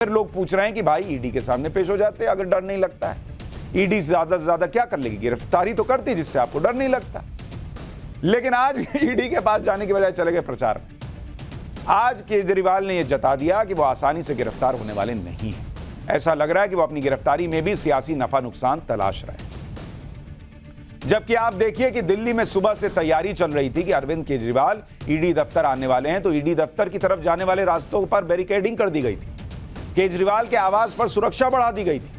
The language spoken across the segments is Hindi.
फिर लोग पूछ रहे हैं कि भाई ईडी के सामने पेश हो जाते अगर डर नहीं लगता है। ईडी ज्यादा से ज्यादा क्या कर लेगी, गिरफ्तारी तो करती जिससे आपको डर नहीं लगता। लेकिन आज ईडी के पास जाने की बजाय चले गए प्रचार में। आज केजरीवाल ने यह जता दिया कि वो आसानी से गिरफ्तार होने वाले नहीं हैं। ऐसा लग रहा है कि वो अपनी गिरफ्तारी में भी सियासी नफा नुकसान तलाश रहे हैं। जबकि आप देखिए कि दिल्ली में सुबह से तैयारी चल रही थी कि अरविंद केजरीवाल ईडी दफ्तर आने वाले हैं, तो ईडी दफ्तर की तरफ जाने वाले रास्तों पर बैरिकेडिंग कर दी गई थी। केजरीवाल के आवास पर सुरक्षा बढ़ा दी गई थी,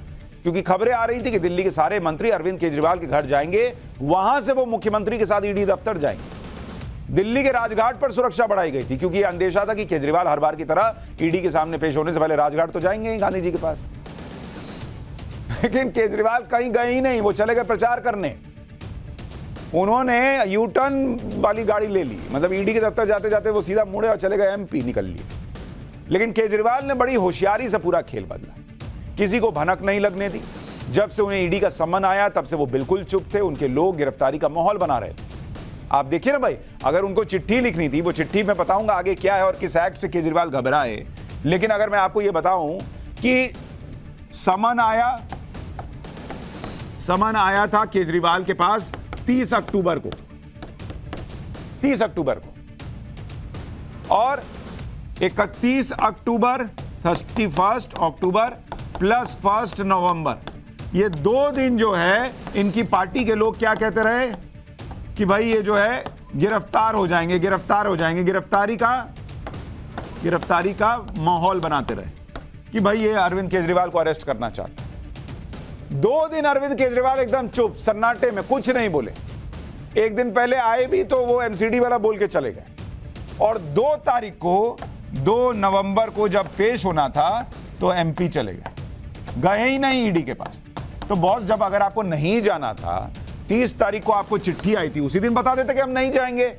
क्योंकि खबरें आ रही थी कि दिल्ली के सारे मंत्री अरविंद केजरीवाल के घर जाएंगे, वहां से वो मुख्यमंत्री के साथ ईडी दफ्तर जाएंगे। दिल्ली के राजघाट पर सुरक्षा बढ़ाई गई थी, क्योंकि यह अंदेशा था कि केजरीवाल हर बार की तरह ईडी के सामने पेश होने से पहले राजघाट तो जाएंगे ही गांधी जी के पास। लेकिन केजरीवाल कहीं गए ही नहीं, वो चले गए प्रचार करने। उन्होंने यू टर्न वाली गाड़ी ले ली, मतलब ईडी के दफ्तर जाते जाते वो सीधा मुड़े और चले गए एमपी निकल लिए। लेकिन केजरीवाल ने बड़ी होशियारी से पूरा खेल बदला, किसी को भनक नहीं लगने दी। जब से उन्हें ईडी का सम्मन आया तब से वो बिल्कुल चुप थे। उनके लोग गिरफ्तारी का माहौल बना रहे थे। आप देखिए ना भाई, अगर उनको चिट्ठी लिखनी थी, वो चिट्ठी में बताऊंगा आगे क्या है और किस एक्ट से केजरीवाल घबराए। लेकिन अगर मैं आपको यह बताऊं कि समन आया था केजरीवाल के पास 30 अक्टूबर को, 30 अक्टूबर को, और 31 अक्टूबर, 31 अक्टूबर प्लस 1 नवंबर, ये 2 दिन जो है इनकी पार्टी के लोग क्या कहते रहे कि भाई ये जो है गिरफ्तार हो जाएंगे, गिरफ्तार हो जाएंगे। गिरफ्तारी का माहौल बनाते रहे कि भाई ये अरविंद केजरीवाल को अरेस्ट करना चाहते हैं। 2 दिन अरविंद केजरीवाल एकदम चुप, सन्नाटे में, कुछ नहीं बोले। एक दिन पहले आए भी तो वो एमसीडी वाला बोल के चले गए। और 2 तारीख को, 2 नवंबर को जब पेश होना था तो एमपी चले गए ही नहीं ईडी के पास। तो बॉस, जब अगर आपको नहीं जाना था, 30 तारीख को आपको चिट्ठी आई थी, उसी दिन बता देते कि हम नहीं जाएंगे।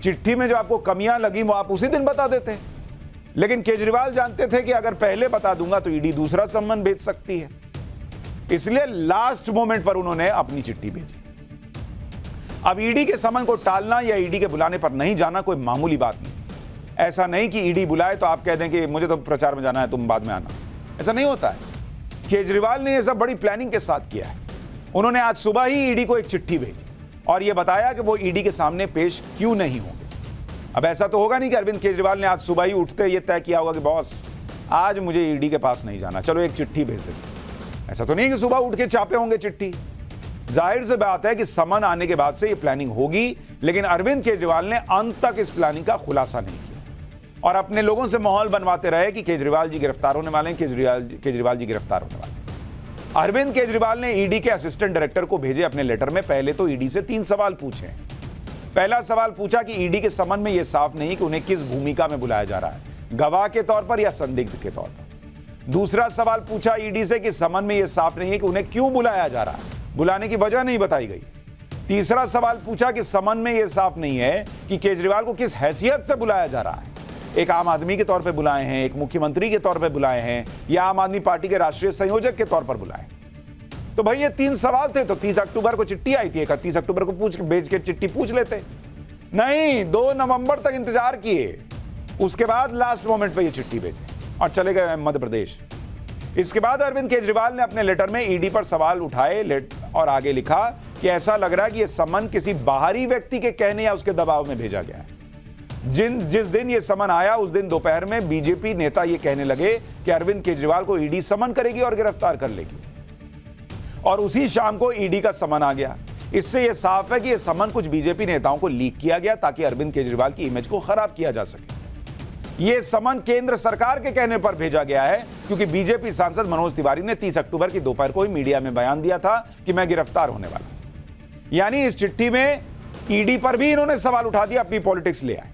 चिट्ठी में जो आपको कमियां लगी वो आप उसी दिन बता देते। लेकिन केजरीवाल जानते थे कि अगर पहले बता दूंगा तो ईडी दूसरा सम्मन भेज सकती है, इसलिए लास्ट मोमेंट पर उन्होंने अपनी चिट्ठी भेजी। अब ईडी के समन को टालना या ईडी के बुलाने पर नहीं जाना कोई मामूली बात नहीं। ऐसा नहीं कि ईडी बुलाए तो आप कह दें कि मुझे तो प्रचार में जाना है, तुम बाद में आना। ऐसा नहीं होता है। केजरीवाल ने यह सब बड़ी प्लानिंग के साथ किया है। उन्होंने आज सुबह ही ईडी को एक चिट्ठी भेजी और यह बताया कि वो ईडी के सामने पेश क्यों नहीं होंगे। अब ऐसा तो होगा नहीं कि अरविंद केजरीवाल ने आज सुबह ही उठते ये तय किया होगा कि बॉस आज मुझे ईडी के पास नहीं जाना, चलो एक चिट्ठी भेज देंगे। ऐसा तो नहीं कि सुबह उठ के छापे होंगे चिट्ठी। जाहिर सी बात है कि समन आने के बाद से ये प्लानिंग होगी, लेकिन अरविंद केजरीवाल ने अंत तक इस प्लानिंग का खुलासा नहीं किया और अपने लोगों से माहौल बनवाते रहे कि केजरीवाल जी गिरफ्तार होने वाले हैं, केजरीवाल जी गिरफ्तार होने वाले हैं। अरविंद केजरीवाल ने ईडी के असिस्टेंट डायरेक्टर को भेजे अपने लेटर में पहले तो ईडी से 3 सवाल पूछे। पहला सवाल पूछा कि ईडी के समन में यह साफ नहीं कि उन्हें किस भूमिका में बुलाया जा रहा है, गवाह के तौर पर या संदिग्ध के तौर पर। दूसरा सवाल पूछा ईडी से कि समन में यह साफ नहीं है कि उन्हें क्यों बुलाया जा रहा है, बुलाने की वजह नहीं बताई गई। तीसरा सवाल पूछा कि समन में यह साफ नहीं है कि केजरीवाल को किस हैसियत से बुलाया जा रहा है, एक आम आदमी के तौर पे बुलाए हैं, एक मुख्यमंत्री के तौर पे बुलाए हैं, या आम आदमी पार्टी के राष्ट्रीय संयोजक के तौर पर बुलाए। तो भाई ये 3 सवाल थे। तो 30 अक्टूबर को चिट्ठी आई थी, 31 अक्टूबर को भेज के चिट्ठी पूछ लेते। नहीं, 2 नवंबर तक इंतजार किए, उसके बाद लास्ट मोमेंट पे ये चिट्ठी भेजे और चले गए मध्य प्रदेश। इसके बाद अरविंद केजरीवाल ने अपने लेटर में ईडी पर सवाल उठाए और आगे लिखा कि ऐसा लग रहा है कि यह समन किसी बाहरी व्यक्ति के कहने या उसके दबाव में भेजा गया है। जिस दिन यह समन आया उस दिन दोपहर में बीजेपी नेता यह कहने लगे कि अरविंद केजरीवाल को ईडी समन करेगी और गिरफ्तार कर लेगी, और उसी शाम को ईडी का समन आ गया। इससे यह साफ है कि यह समन कुछ बीजेपी नेताओं को लीक किया गया ताकि अरविंद केजरीवाल की इमेज को खराब किया जा सके। यह समन केंद्र सरकार के कहने पर भेजा गया है, क्योंकि बीजेपी सांसद मनोज तिवारी ने 30 अक्टूबर की दोपहर को ही मीडिया में बयान दिया था कि मैं गिरफ्तार होने वाला। यानी इस चिट्ठी में ईडी पर भी इन्होंने सवाल उठा दिया, अपनी पॉलिटिक्स ले आए।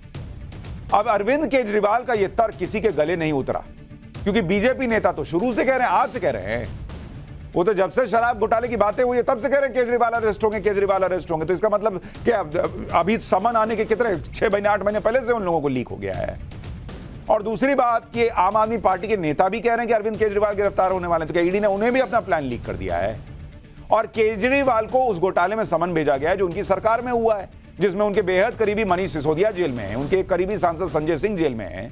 अब अरविंद केजरीवाल का यह तर्क किसी के गले नहीं उतरा, क्योंकि बीजेपी नेता तो शुरू से कह रहे हैं, आज से कह रहे हैं। वो तो जब से शराब घोटाले की बातें हुई है तब से कह रहे हैं केजरीवाल अरेस्ट होंगे, केजरीवाल अरेस्ट होंगे। तो इसका मतलब क्या अभी समन आने के कितने 6 महीने 8 महीने पहले से उन लोगों को लीक हो गया है। और दूसरी बात कि आम आदमी पार्टी के नेता भी कह रहे हैं कि अरविंद केजरीवाल गिरफ्तार होने वाले हैं, तो क्या ईडी ने उन्हें भी अपना प्लान लीक कर दिया है? और केजरीवाल को उस घोटाले में समन भेजा गया है जो उनकी सरकार में हुआ है, जिसमें उनके बेहद करीबी मनीष सिसोदिया जेल में है, उनके एक करीबी सांसद संजय सिंह जेल में है,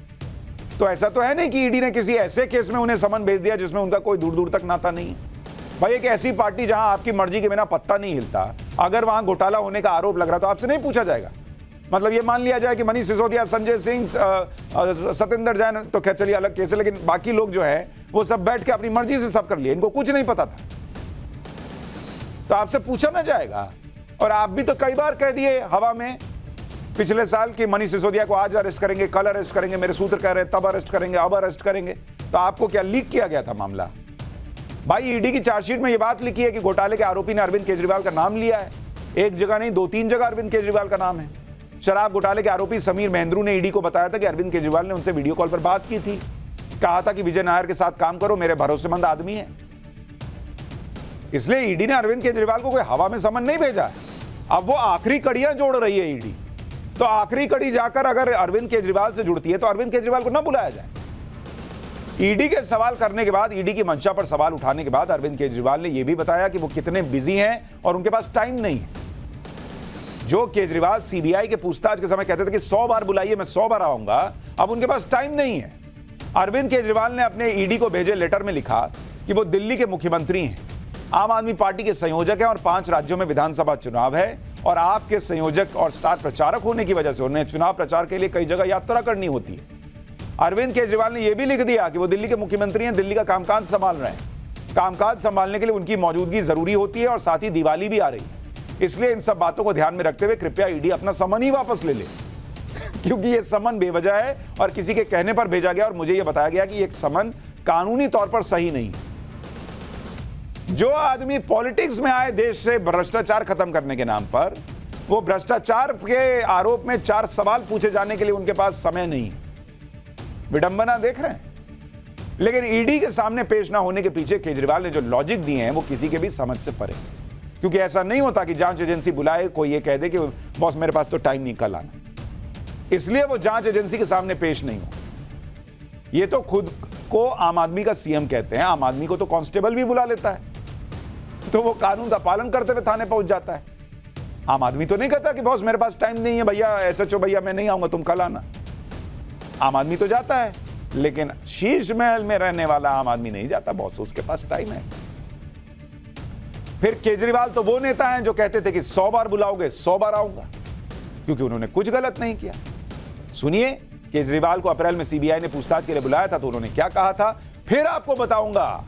तो ऐसा तो है नहीं कि ईडी ने किसी ऐसे केस में उन्हें समन भेज दिया जिसमें उनका कोई दूर दूर तक नाता नहीं है। भाई एक ऐसी पार्टी जहां आपकी मर्जी के बिना पत्ता नहीं हिलता, अगर वहां घोटाला होने का आरोप लग रहा तो आपसे नहीं पूछा जाएगा। मतलब ये मान लिया जाए कि मनीष सिसोदिया, संजय सिंह, सत्येंद्र जैन तो खैर चलिए अलग केस है, लेकिन बाकी लोग जो है वो सब बैठ के अपनी मर्जी से सब कर लिए, इनको कुछ नहीं पता था, तो आपसे पूछा ना जाएगा। और आप भी तो कई बार कह दिए हवा में पिछले साल कि मनीष सिसोदिया को आज अरेस्ट करेंगे, कल अरेस्ट करेंगे, मेरे सूत्र कह रहे हैं तब अरेस्ट करेंगे, अब अरेस्ट करेंगे। तो आपको क्या लीक किया गया था मामला? भाई ईडी की चार्जशीट में यह बात लिखी है कि घोटाले के आरोपी ने अरविंद केजरीवाल का नाम लिया है। एक जगह नहीं, 2-3 जगह अरविंद केजरीवाल का नाम है। शराब घोटाले के आरोपी समीर महेंद्रू ने ईडी को बताया था कि अरविंद केजरीवाल ने उनसे वीडियो कॉल पर बात की थी, कहा था कि विजय नायर के साथ काम करो, मेरे भरोसेमंद आदमी है। इसलिए ईडी ने अरविंद केजरीवाल को कोई हवा में समन नहीं भेजा है। अब वो आखिरी कड़ियां जोड़ रही है ईडी, तो आखिरी कड़ी जाकर अगर अरविंद केजरीवाल से जुड़ती है तो अरविंद केजरीवाल को ना बुलाया जाए। ईडी के सवाल करने के बाद, ईडी की मंशा पर सवाल उठाने के बाद अरविंद केजरीवाल ने यह भी बताया कि वो कितने बिजी हैं और उनके पास टाइम नहीं है। जो केजरीवाल सीबीआई के पूछताछ के समय कहते थे कि 100 बार बुलाइए, मैं 100 बार आऊंगा, अब उनके पास टाइम नहीं है। अरविंद केजरीवाल ने अपने ईडी को भेजे लेटर में लिखा कि वो दिल्ली के मुख्यमंत्री हैं, आम आदमी पार्टी के संयोजक हैं और 5 राज्यों में विधानसभा चुनाव है और आपके संयोजक और स्टार प्रचारक होने की वजह से उन्हें चुनाव प्रचार के लिए कई जगह यात्रा करनी होती है। अरविंद केजरीवाल ने यह भी लिख दिया कि वो दिल्ली के मुख्यमंत्री हैं, दिल्ली का कामकाज संभाल रहे हैं, कामकाज संभालने के लिए उनकी मौजूदगी जरूरी होती है और साथ ही दिवाली भी आ रही है, इसलिए इन सब बातों को ध्यान में रखते हुए कृपया ईडी अपना समन ही वापस ले ले क्योंकि यह समन बेवजह है और किसी के कहने पर भेजा गया और मुझे यह बताया गया कि एक समन कानूनी तौर पर सही नहीं है। जो आदमी पॉलिटिक्स में आए देश से भ्रष्टाचार खत्म करने के नाम पर, वो भ्रष्टाचार के आरोप में 4 सवाल पूछे जाने के लिए उनके पास समय नहीं है। विडंबना देख रहे हैं। लेकिन ईडी के सामने पेश ना होने के पीछे केजरीवाल ने जो लॉजिक दिए हैं वो किसी के भी समझ से परे, क्योंकि ऐसा नहीं होता कि जांच एजेंसी बुलाए, कोई ये कह दे कि बॉस मेरे पास तो टाइम नहीं, कल आना, इसलिए वो जांच एजेंसी के सामने पेश नहीं हो। ये तो खुद को आम आदमी का सीएम कहते हैं, आम आदमी को तो कांस्टेबल भी बुला लेता है, तो वो कानून का पालन करते हुए थाने पहुंच जाता है। आम आदमी तो नहीं कहता कि बॉस मेरे पास टाइम नहीं है भैया, एसएचओ भैया मैं नहीं आऊंगा, तुम कल आना। आम आदमी तो जाता है, लेकिन शीश महल में रहने वाला आम आदमी नहीं जाता, बॉस उसके पास टाइम है। फिर केजरीवाल तो वो नेता हैं जो कहते थे कि 100 बार बुलाओगे 100 बार आऊंगा, क्योंकि उन्होंने कुछ गलत नहीं किया। सुनिए, केजरीवाल को अप्रैल में सीबीआई ने पूछताछ के लिए बुलाया था तो उन्होंने क्या कहा था, फिर आपको बताऊंगा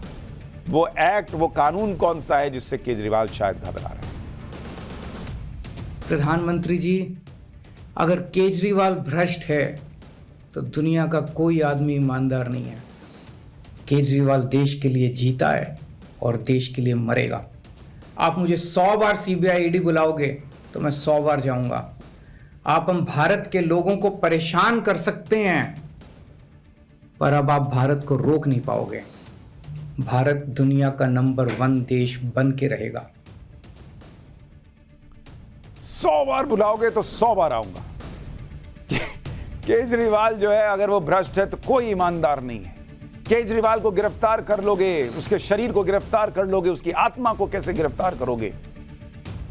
वो एक्ट, वो कानून कौन सा है जिससे केजरीवाल शायद घबरा रहे हैं। प्रधानमंत्री जी, अगर केजरीवाल भ्रष्ट है तो दुनिया का कोई आदमी ईमानदार नहीं है। केजरीवाल देश के लिए जीता है और देश के लिए मरेगा। आप मुझे 100 बार सीबीआई ईडी बुलाओगे तो मैं 100 बार जाऊंगा। आप हम भारत के लोगों को परेशान कर सकते हैं, पर अब आप भारत को रोक नहीं पाओगे। भारत दुनिया का नंबर 1 देश बन के रहेगा। 100 बार बुलाओगे तो 100 बार आऊंगा। केजरीवाल जो है, अगर वो भ्रष्ट है तो कोई ईमानदार नहीं है। केजरीवाल को गिरफ्तार कर लोगे, उसके शरीर को गिरफ्तार कर लोगे, उसकी आत्मा को कैसे गिरफ्तार करोगे?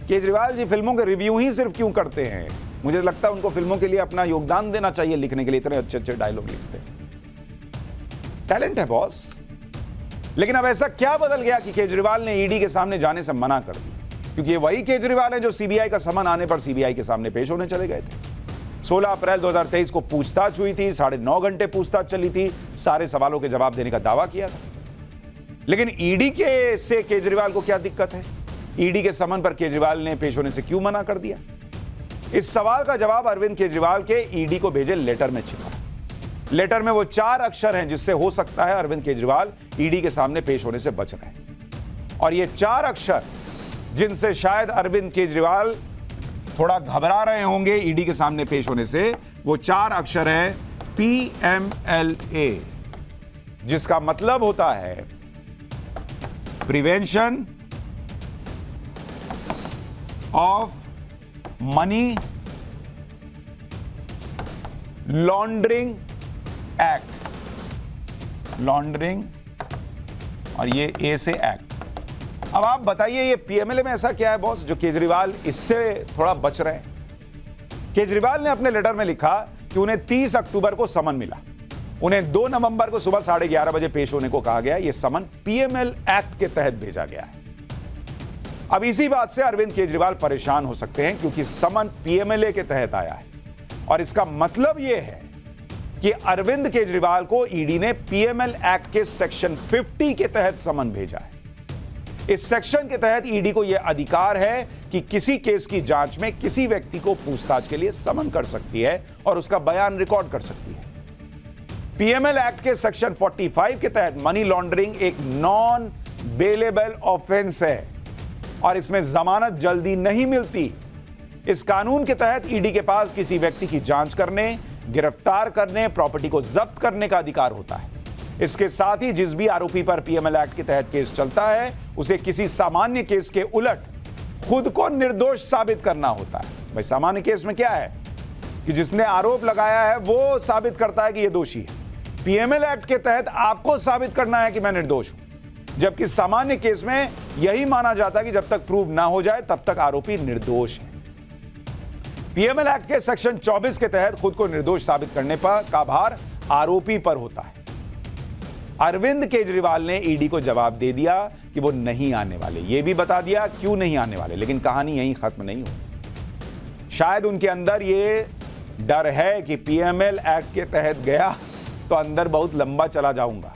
केजरीवाल जी फिल्मों के रिव्यू ही सिर्फ क्यों करते हैं? मुझे लगता है उनको फिल्मों के लिए अपना योगदान देना चाहिए लिखने के लिए, इतने अच्छे अच्छे डायलॉग लिखते हैं। टैलेंट है बॉस। लेकिन अब ऐसा क्या बदल गया कि केजरीवाल ने ईडी के सामने जाने से मना कर दिया? क्योंकि ये वही केजरीवाल है जो सीबीआई का समन आने पर सीबीआई के सामने पेश होने चले गए थे। 16 अप्रैल 2023 को पूछताछ हुई थी, 9.5 घंटे पूछताछ चली थी, सारे सवालों के जवाब देने का दावा किया था। लेकिन ईडी के से केजरीवाल को क्या दिक्कत है? ईडी के समन पर केजरीवाल ने पेश होने से क्यों मना कर दिया? इस सवाल का जवाब अरविंद केजरीवाल के ईडी को भेजे लेटर में छिपा है। लेटर में वो 4 अक्षर हैं जिससे हो सकता है अरविंद केजरीवाल ईडी के सामने पेश होने से बच रहे हैं। और ये 4 अक्षर जिनसे शायद अरविंद केजरीवाल थोड़ा घबरा रहे होंगे ईडी के सामने पेश होने से, वो 4 अक्षर है PMLA, जिसका मतलब होता है prevention of money laundering act. Laundering और ये ए से एक्ट। अब आप बताइए ये पीएमएलए में ऐसा क्या है बॉस जो केजरीवाल इससे थोड़ा बच रहे हैं? केजरीवाल ने अपने लेटर में लिखा कि उन्हें 30 अक्टूबर को समन मिला। उन्हें 2 नवंबर को सुबह 11:30 बजे पेश होने को कहा गया। यह समन पीएमएल एक्ट के तहत भेजा गया है। अब इसी बात से अरविंद केजरीवाल परेशान हो सकते हैं, क्योंकि समन पीएमएलए के तहत आया है और इसका मतलब यह है कि अरविंद केजरीवाल को ईडी ने पीएमएल एक्ट के सेक्शन 50 के तहत समन भेजा है। इस सेक्शन के तहत ईडी को यह अधिकार है कि किसी केस की जांच में किसी व्यक्ति को पूछताछ के लिए समन कर सकती है और उसका बयान रिकॉर्ड कर सकती है। पीएमएल एक्ट के सेक्शन 45 के तहत मनी लॉन्ड्रिंग एक नॉन बेलेबल ऑफेंस है और इसमें जमानत जल्दी नहीं मिलती। इस कानून के तहत ईडी के पास किसी व्यक्ति की जांच करने, गिरफ्तार करने, प्रॉपर्टी को जब्त करने का अधिकार होता है। इसके साथ ही जिस भी आरोपी पर पीएमएल एक्ट के तहत केस चलता है, उसे किसी सामान्य केस के उलट खुद को निर्दोष साबित करना होता है। भाई सामान्य केस में क्या है कि जिसने आरोप लगाया है वो साबित करता है कि यह दोषी है। पीएमएल एक्ट के तहत आपको साबित करना है कि मैं निर्दोष हूं, जबकि सामान्य केस में यही माना जाता है कि जब तक प्रूव ना हो जाए तब तक आरोपी निर्दोष है। पीएमएल एक्ट के सेक्शन 24 के तहत खुद को निर्दोष साबित करने पर का भार आरोपी पर होता है। अरविंद केजरीवाल ने ईडी को जवाब दे दिया कि वो नहीं आने वाले, ये भी बता दिया क्यों नहीं आने वाले, लेकिन कहानी यहीं खत्म नहीं होती। शायद उनके अंदर ये डर है कि पीएमएल एक्ट के तहत गया तो अंदर बहुत लंबा चला जाऊंगा,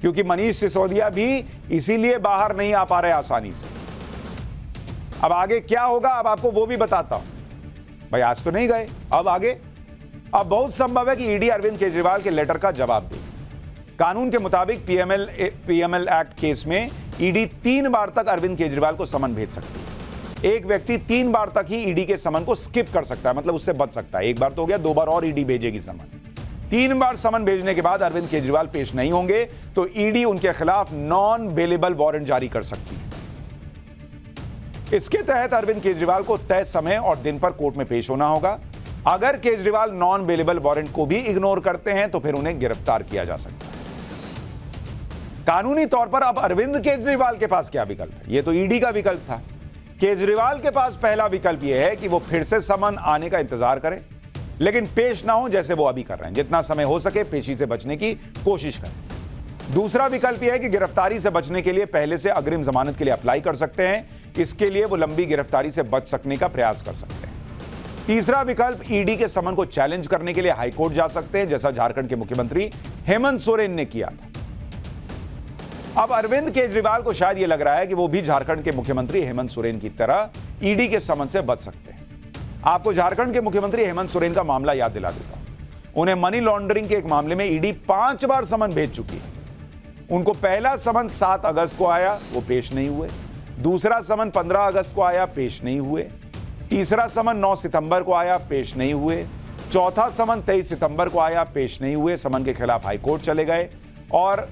क्योंकि मनीष सिसोदिया भी इसीलिए बाहर नहीं आ पा रहे आसानी से। अब आगे क्या होगा अब आपको वो भी बताता हूं। भाई आज तो नहीं गए, अब आगे अब बहुत संभव है कि ईडी अरविंद केजरीवाल के लेटर का जवाब दे। कानून के मुताबिक पीएमएल एक्ट केस में ईडी 3 बार तक अरविंद केजरीवाल को समन भेज सकती है। एक व्यक्ति 3 बार तक ही ईडी के समन को स्किप कर सकता है, मतलब उससे बच सकता है। एक बार तो हो गया, 2 बार और ईडी भेजेगी समन। 3 बार समन भेजने के बाद अरविंद केजरीवाल पेश नहीं होंगे तो ईडी उनके खिलाफ नॉन बेलेबल वारंट जारी कर सकती है। इसके तहत अरविंद केजरीवाल को तय समय और दिन पर कोर्ट में पेश होना होगा। अगर केजरीवाल नॉन बेलेबल वारंट को भी इग्नोर करते हैं तो फिर उन्हें गिरफ्तार किया जा सकता है। कानूनी तौर पर अब अरविंद केजरीवाल के पास क्या विकल्प है? यह तो ईडी का विकल्प था। केजरीवाल के पास पहला विकल्प यह है कि वो फिर से समन आने का इंतजार करें, लेकिन पेश ना हो जैसे वो अभी कर रहे हैं। जितना समय हो सके पेशी से बचने की कोशिश करें। दूसरा विकल्प यह है कि गिरफ्तारी से बचने के लिए पहले से अग्रिम जमानत के लिए अप्लाई कर सकते हैं। इसके लिए वो लंबी गिरफ्तारी से बच सकने का प्रयास कर सकते हैं। तीसरा विकल्प ईडी के समन को चैलेंज करने के लिए हाईकोर्ट जा सकते हैं, जैसा झारखंड के मुख्यमंत्री हेमंत सोरेन ने किया था। अब अरविंद केजरीवाल को शायद यह लग रहा है कि वो भी झारखंड के मुख्यमंत्री हेमंत सोरेन की तरह ईडी के समन से बच सकते हैं। आपको झारखंड के मुख्यमंत्री हेमंत सोरेन का मामला याद दिला देता हूं। उन्हें मनी लॉन्ड्रिंग के एक मामले में ईडी 5 बार समन भेज चुकी है। उनको पहला समन 7 अगस्त को आया, वो पेश नहीं हुए। दूसरा समन 15 अगस्त को आया, पेश नहीं हुए। तीसरा समन 9 सितंबर को आया, पेश नहीं हुए। चौथा समन 23 सितंबर को आया, पेश नहीं हुए। समन के खिलाफ हाईकोर्ट चले गए और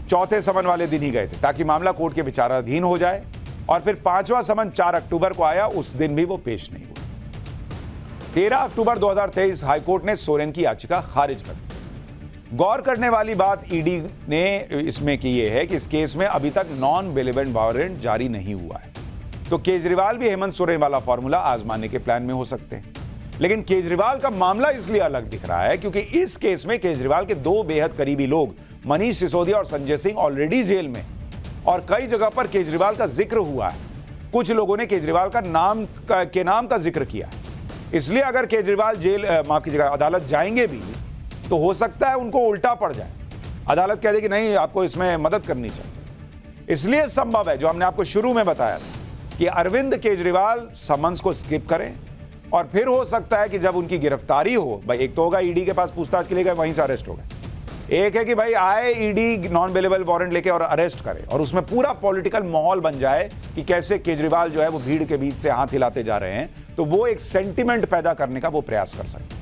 चौथे समन वाले दिन ही गए थे ताकि मामला कोर्ट के विचाराधीन हो जाए। और फिर 5वां समन 4 अक्टूबर को आया, उस दिन भी वो पेश नहीं हुए। 13 अक्टूबर 2023 हाईकोर्ट ने सोरेन की याचिका खारिज कर दी। गौर करने वाली बात ईडी ने इसमें की यह है कि इस केस में अभी तक नॉन बेलेबल वारंट जारी नहीं हुआ है, तो केजरीवाल भी हेमंत सोरेन वाला फॉर्मूला आजमाने के प्लान में हो सकते हैं। लेकिन केजरीवाल का मामला इसलिए अलग दिख रहा है क्योंकि इस केस में केजरीवाल के 2 बेहद करीबी लोग मनीष सिसोदिया और संजय सिंह ऑलरेडी जेल में, और कई जगह पर केजरीवाल का जिक्र हुआ है। कुछ लोगों ने केजरीवाल का नाम का जिक्र किया। इसलिए अगर केजरीवाल माफ कीजिएगा अदालत जाएंगे भी तो हो सकता है उनको उल्टा पड़ जाए, अदालत कह दे कि नहीं आपको इसमें मदद करनी चाहिए। इसलिए संभव है जो हमने आपको शुरू में बताया था कि अरविंद केजरीवाल समन्स को स्किप करें और फिर हो सकता है कि जब उनकी गिरफ्तारी हो, भाई एक तो होगा ईडी के पास पूछताछ के लिए गए वहीं से अरेस्ट हो गए, एक है कि भाई आए ईडी नॉन बेलेबल वारंट लेके और अरेस्ट करे और उसमें पूरा पॉलिटिकल माहौल बन जाए कि कैसे केजरीवाल जो है वो भीड़ के बीच से हाथ हिलाते जा रहे हैं, तो वो एक सेंटिमेंट पैदा करने का वो प्रयास कर सकते हैं।